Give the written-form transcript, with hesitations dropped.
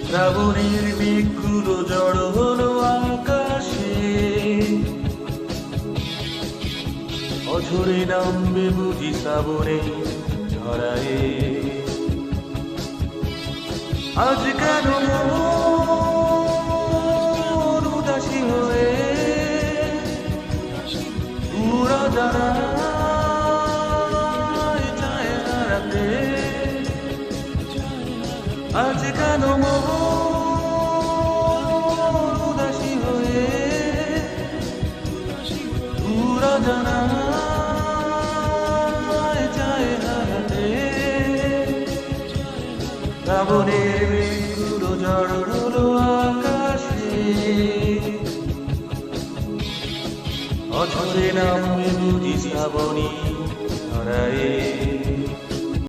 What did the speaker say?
শ্রাবণের মেঘগুলো জড়ো হলো আকাশে, অঝরে নামবে বুঝি শ্রাবণে ঝরায়ে। আজ কেন মন উদাসী হয়ে পুরা জানায় চায় হারাতে। আজ কেন মন উদাসী হয়ে পুরা জানায় চায় হারাতে। শ্রাবণের মেঘগুলো জড়ো হলো আকাশে, অঝরে নামবে বুঝি শ্রাবণী ঝরায়ে।